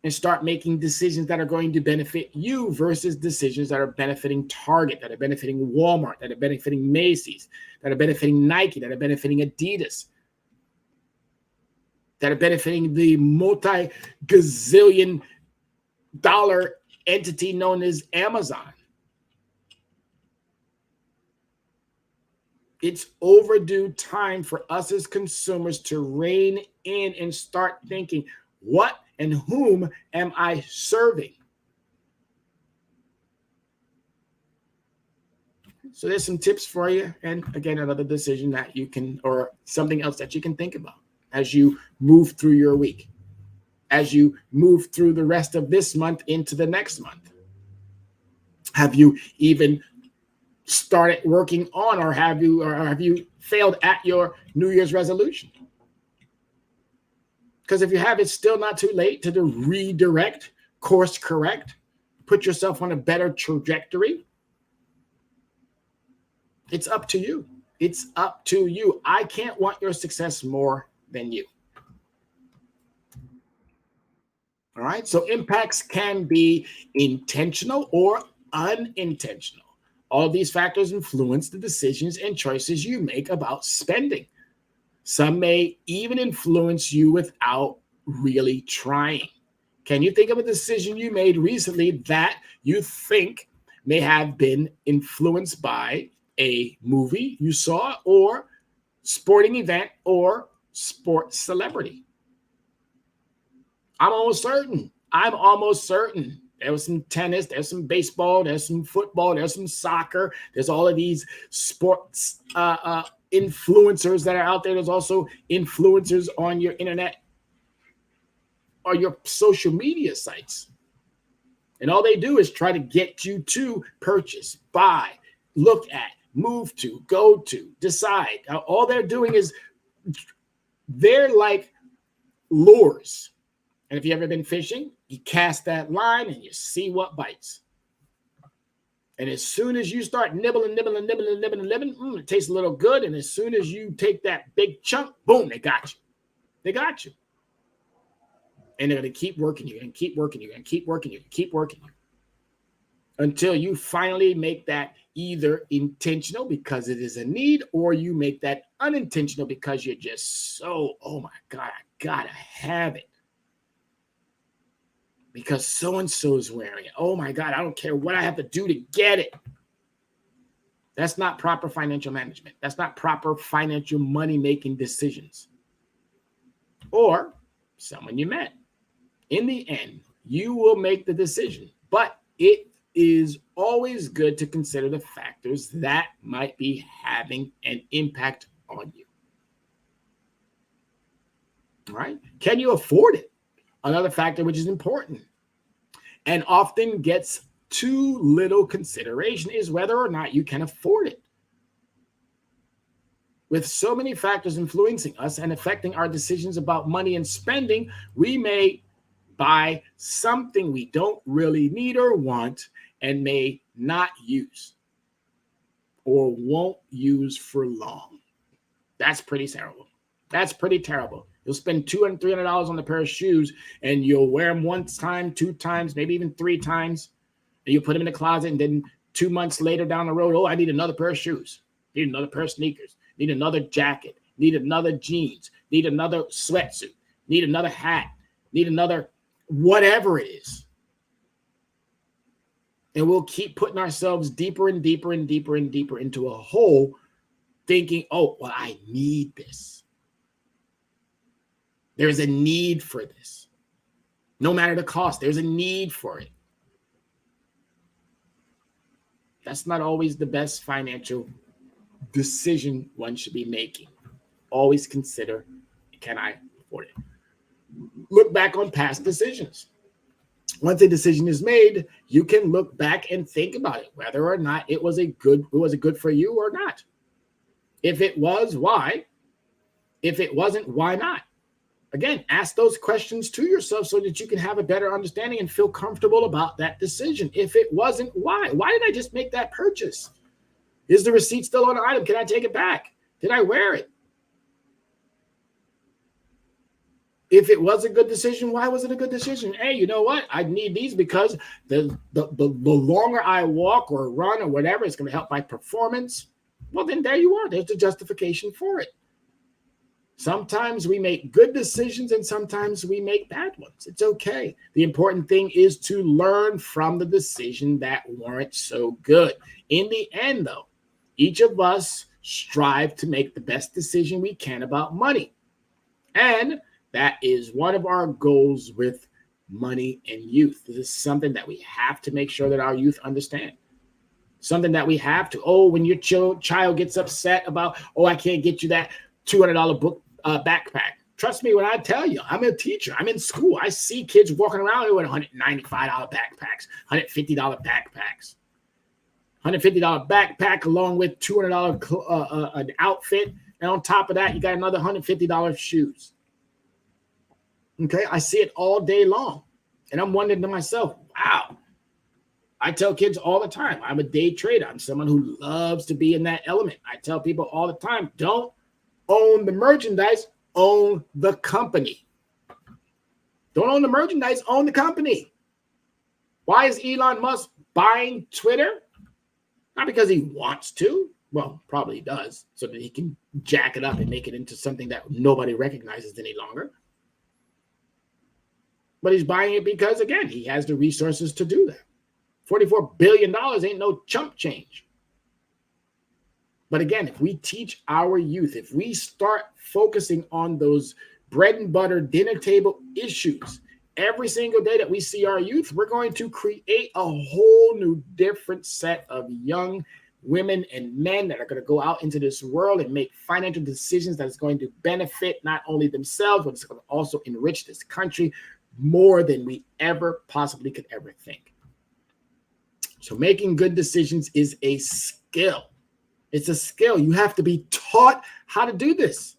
Speaker 4: and start making decisions that are going to benefit you versus decisions that are benefiting Target, that are benefiting Walmart, that are benefiting Macy's, that are benefiting Nike, that are benefiting Adidas, that are benefiting the multi-gazillion dollar entity known as Amazon. It's overdue time for us as consumers to rein in and start thinking, what and whom am I serving? So there's some tips for you. And again, another decision that you can, or something else that you can think about as you move through your week, as you move through the rest of this month into the next month. Have you even started working on, or have you failed at your New Year's resolution? Because if you have, it's still not too late to redirect, course correct, put yourself on a better trajectory. It's up to you. It's up to you. I can't want your success more than you. All right. So impacts can be intentional or unintentional. All of these factors influence the decisions and choices you make about spending. Some may even influence you without really trying. Can you think of a decision you made recently that you think may have been influenced by a movie you saw, or sporting event, or sports celebrity? I'm almost certain. There was some tennis, there's some baseball, there's some football, there's some soccer. There's all of these sports influencers that are out there. There's also influencers on your internet or your social media sites. And all they do is try to get you to purchase, buy, look at, move to, go to, decide. All they're doing is they're like lures. And if you've ever been fishing, you cast that line and you see what bites. And as soon as you start nibbling, it tastes a little good. And as soon as you take that big chunk, boom, they got you. They got you. And they're going to keep working you and keep working you and keep working you and keep working you until you finally make that either intentional because it is a need, or you make that unintentional because you're just so, oh my God, I gotta have it. Because so-and-so is wearing it. Oh my God, I don't care what I have to do to get it. That's not proper financial management. That's not proper financial money-making decisions. Or someone you met. In the end, you will make the decision, but it is always good to consider the factors that might be having an impact on you. All right? Can you afford it? Another factor which is important and often gets too little consideration is whether or not you can afford it. With so many factors influencing us and affecting our decisions about money and spending, we may buy something we don't really need or want and may not use or won't use for long. That's pretty terrible. That's pretty terrible. You'll spend $200, $300 on a pair of shoes and you'll wear them one time, two times, maybe even three times. And you put them in the closet, and then 2 months later down the road, oh, I need another pair of shoes. Need another pair of sneakers. Need another jacket. Need another jeans. Need another sweatsuit. Need another hat. Need another whatever it is. And we'll keep putting ourselves deeper and deeper and deeper and deeper into a hole thinking, oh, well, I need this. There's a need for this. No matter the cost, there's a need for it. That's not always the best financial decision one should be making. Always consider, can I afford it? Look back on past decisions. Once a decision is made, you can look back and think about it, whether or not it was a good for you or not. If it was, why? If it wasn't, why not? Again, ask those questions to yourself so that you can have a better understanding and feel comfortable about that decision. If it wasn't, why? Why did I just make that purchase? Is the receipt still on the item? Can I take it back? Did I wear it? If it was a good decision, why was it a good decision? Hey, you know what? I need these because the longer I walk or run or whatever, it's going to help my performance. Well, then there you are. There's the justification for it. Sometimes we make good decisions and sometimes we make bad ones. It's okay. The important thing is to learn from the decision that weren't so good. In the end, though, each of us strive to make the best decision we can about money. And that is one of our goals with money and youth. This is something that we have to make sure that our youth understand. Something that we have to, when your child gets upset about, I can't get you that $200 book backpack. Trust me when I tell you, I'm a teacher. I'm in school. I see kids walking around with $195 backpacks, $150 backpacks. $150 backpack along with $200 an outfit. And on top of that, you got another $150 shoes. Okay, I see it all day long. And I'm wondering to myself, wow. I tell kids all the time, I'm a day trader. I'm someone who loves to be in that element. I tell people all the time, don't own the merchandise, own the company. Don't own the merchandise, own the company. Why is Elon Musk buying Twitter? Not because he wants to. Well, probably he does, so that he can jack it up and make it into something that nobody recognizes any longer. But he's buying it because, again, he has the resources to do that. $44 billion ain't no chump change. But again, if we teach our youth, if we start focusing on those bread and butter dinner table issues every single day that we see our youth, we're going to create a whole new different set of young women and men that are going to go out into this world and make financial decisions that is going to benefit not only themselves, but it's going to also enrich this country more than we ever possibly could ever think. So making good decisions is a skill. It's a skill. You have to be taught how to do this.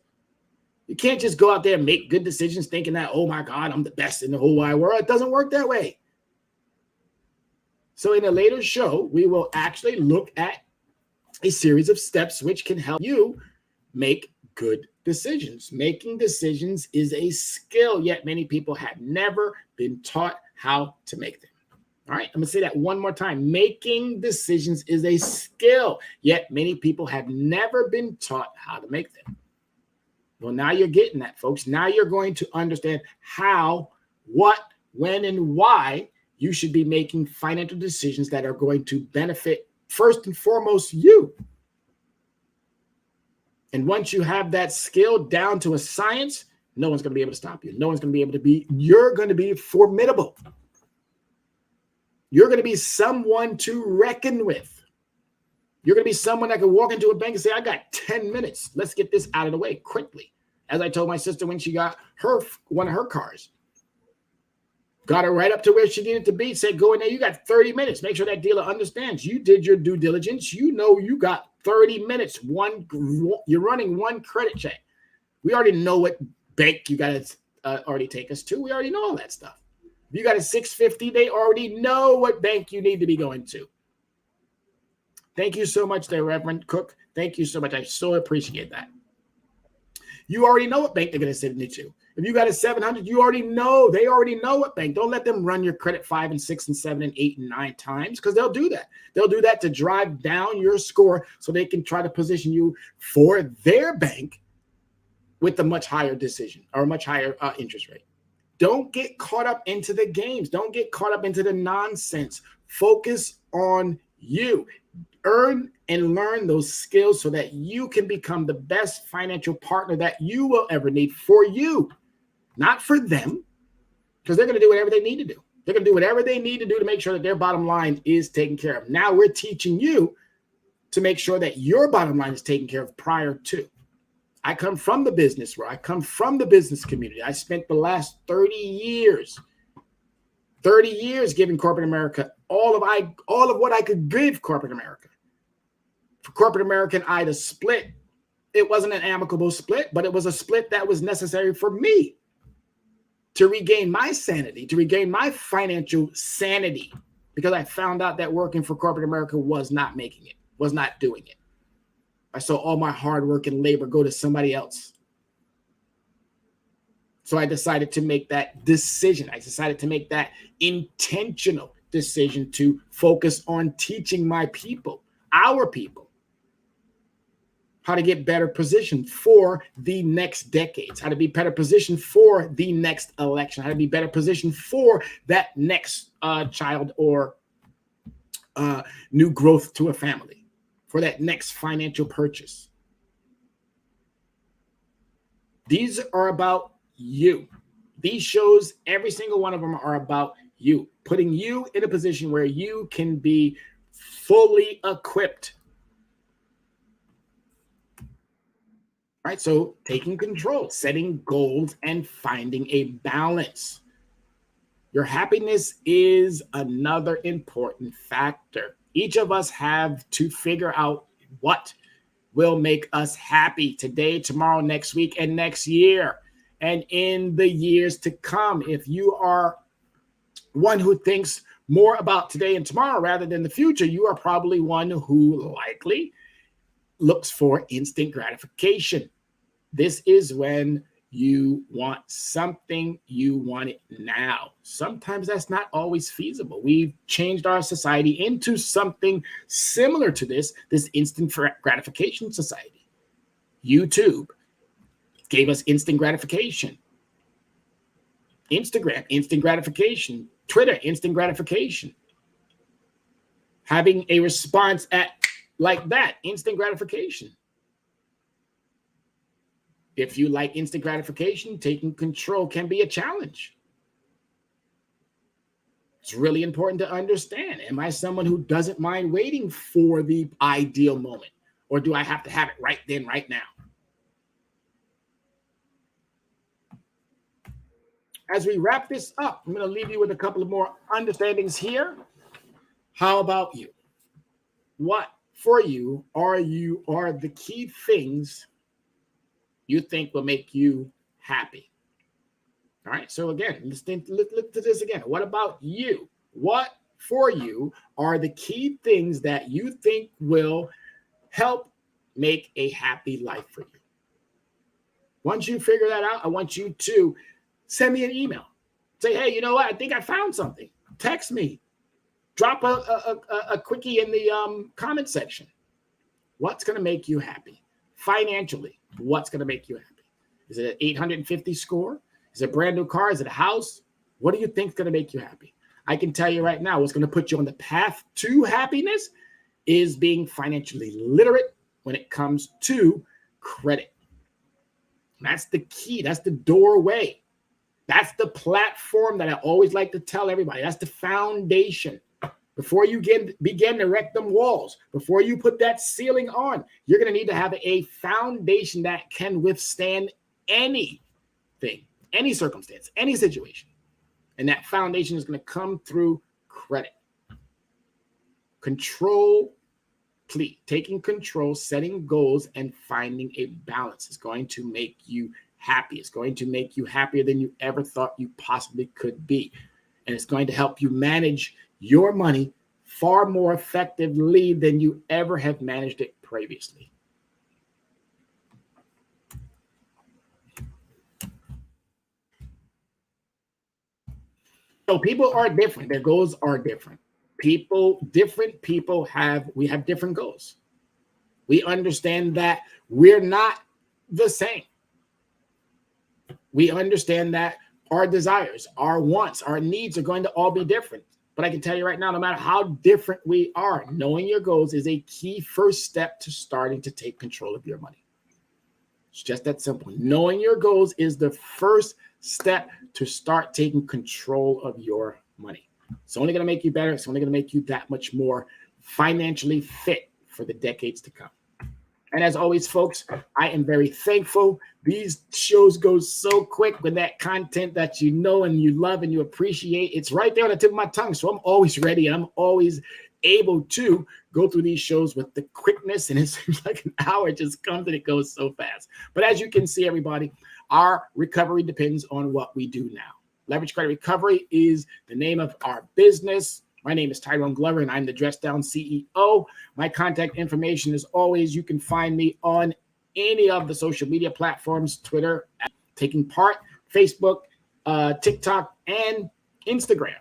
Speaker 4: You can't just go out there and make good decisions thinking that, oh my God, I'm the best in the whole wide world. It doesn't work that way. So in a later show, we will actually look at a series of steps which can help you make good decisions. Making decisions is a skill, yet many people have never been taught how to make them. All right, I'm going to say that one more time. Making decisions is a skill, yet many people have never been taught how to make them. Well, now you're getting that, folks. Now you're going to understand how, what, when, and why you should be making financial decisions that are going to benefit, first and foremost, you. And once you have that skill down to a science, no one's going to be able to stop you. No one's going to be able to you're going to be formidable. You're going to be someone to reckon with. You're going to be someone that can walk into a bank and say, I got 10 minutes. Let's get this out of the way quickly. As I told my sister when she got one of her cars. Got her right up to where she needed to be. Said, go in there. You got 30 minutes. Make sure that dealer understands. You did your due diligence. You know you got 30 minutes. You're running one credit check. We already know what bank you got to already take us to. We already know all that stuff. If you got a 650, they already know what bank you need to be going to. Thank you so much there, Reverend Cook. Thank you so much. I so appreciate that. You already know what bank they're going to send you to. If you got a 700, you already know. They already know what bank. Don't let them run your credit 5 and 6 and 7 and 8 and 9 times, because they'll do that. They'll do that to drive down your score so they can try to position you for their bank with a much higher decision or a much higher interest rate. Don't get caught up into the games. Don't get caught up into the nonsense. Focus on you. Earn and learn those skills so that you can become the best financial partner that you will ever need for you, not for them, because they're going to do whatever they need to do. They're going to do whatever they need to do to make sure that their bottom line is taken care of. Now we're teaching you to make sure that your bottom line is taken care of prior to. I come from the business world. I come from the business community. I spent the last 30 years giving corporate America all of what I could give corporate America. For corporate America and I to split It wasn't an amicable split, but it was a split that was necessary for me to regain my sanity, to regain my financial sanity, because I found out that working for corporate America was not making it, was not doing it. I saw all my hard work and labor go to somebody else. So I decided to make that decision. I decided to make that intentional decision to focus on teaching my people, our people, how to get better positioned for the next decades, how to be better positioned for the next election, how to be better positioned for that next child or new growth to a family, for that next financial purchase. These are about you. These shows, every single one of them are about you, putting you in a position where you can be fully equipped. Right, so taking control, setting goals, and finding a balance. Your happiness is another important factor. Each of us have to figure out what will make us happy today, tomorrow, next week, and next year, and in the years to come. If you are one who thinks more about today and tomorrow rather than the future, you are probably one who likely looks for instant gratification. This is when you want something, you want it now. Sometimes that's not always feasible. We've changed our society into something similar to this instant gratification society. YouTube gave us instant gratification. Instagram, instant gratification. Twitter, instant gratification. Having a response like that, instant gratification. If you like instant gratification, taking control can be a challenge. It's really important to understand. Am I someone who doesn't mind waiting for the ideal moment? Or do I have to have it right then, right now? As we wrap this up, I'm going to leave you with a couple of more understandings here. How about you? What for you are the key things you think will make you happy? All right. So again, look to this again. What about you? What for you are the key things that you think will help make a happy life for you? Once you figure that out, I want you to send me an email. Say, hey, you know what? I think I found something. Text me. Drop a quickie in the comment section. What's going to make you happy? Financially, what's going to make you happy? Is it an 850 score? Is it a brand new car? Is it a house? What do you think is going to make you happy? I can tell you right now, what's going to put you on the path to happiness is being financially literate when it comes to credit. That's the key. That's the doorway. That's the platform that I always like to tell everybody. That's the foundation. Before you begin to erect them walls, before you put that ceiling on, you're going to need to have a foundation that can withstand anything, any circumstance, any situation. And that foundation is going to come through credit. Control, please. Taking control, setting goals, and finding a balance is going to make you happy. It's going to make you happier than you ever thought you possibly could be. And it's going to help you manage your money far more effectively than you ever have managed it previously. So people are different. Their goals are different. Different people have different goals. We understand that we're not the same. We understand that our desires, our wants, our needs are going to all be different. But I can tell you right now, no matter how different we are, knowing your goals is a key first step to starting to take control of your money. It's just that simple. Knowing your goals is the first step to start taking control of your money. It's only going to make you better. It's only going to make you that much more financially fit for the decades to come. And as always, folks, I am very thankful. These shows go so quick with that content that you know and you love and you appreciate. It's right there on the tip of my tongue. So I'm always ready. I'm always able to go through these shows with the quickness, and it seems like an hour just comes and it goes so fast. But as you can see, everybody, our recovery depends on what we do now. Leverage Credit Recovery is the name of our business. My name is Tyrone Glover, and I'm the Dress Down CEO. My contact information, as always, you can find me on any of the social media platforms, Twitter, taking part, Facebook, TikTok, and Instagram.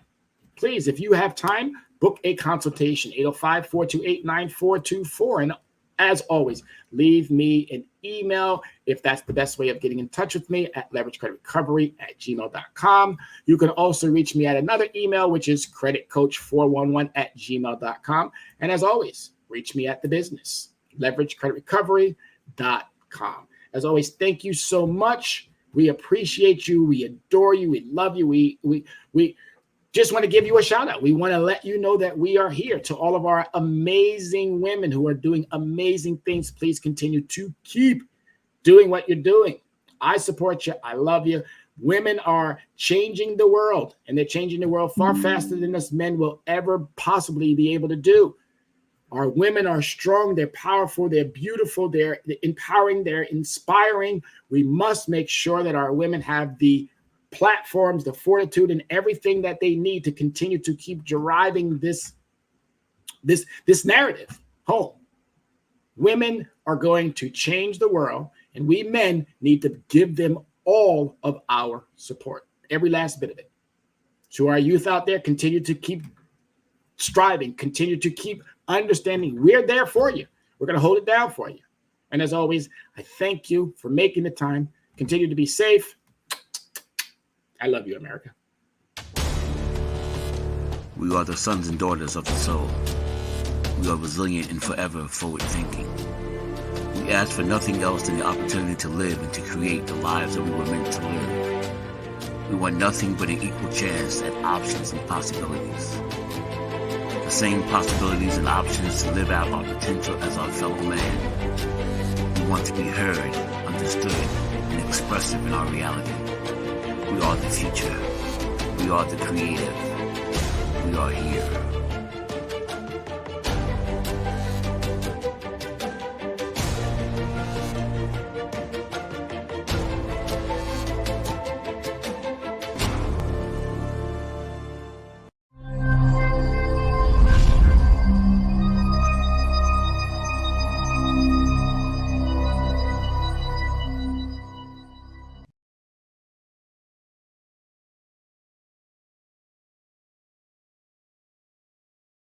Speaker 4: Please, if you have time, book a consultation, 805-428-9424. And as always, leave me an email if that's the best way of getting in touch with me at leveragecreditrecovery@gmail.com. You can also reach me at another email, which is creditcoach411@gmail.com. And as always, reach me at the business, leveragecreditrecovery.com. As always, thank you so much. We appreciate you. We adore you. We love you. We just want to give you a shout out. We want to let you know that we are here. To all of our amazing women who are doing amazing things, please continue to keep doing what you're doing. I support you. I love you. Women are changing the world, and they're changing the world far faster than us men will ever possibly be able to do. Our women are strong. They're powerful. They're beautiful. They're empowering. They're inspiring. We must make sure that our women have the platforms, the fortitude, and everything that they need to continue to keep driving this narrative home. Women are going to change the world, and we men need to give them all of our support, every last bit of it. To our youth out there, continue to keep striving, continue to keep understanding we're there for you. We're going to hold it down for you. And as always, I thank you for making the time. Continue to be safe. I love you, America.
Speaker 3: We are the sons and daughters of the soul. We are resilient and forever forward thinking. We ask for nothing else than the opportunity to live and to create the lives that we were meant to live. We want nothing but an equal chance at options and possibilities. The same possibilities and options to live out our potential as our fellow man. We want to be heard, understood, and expressive in our reality. We are the future. We are the creative. We are here.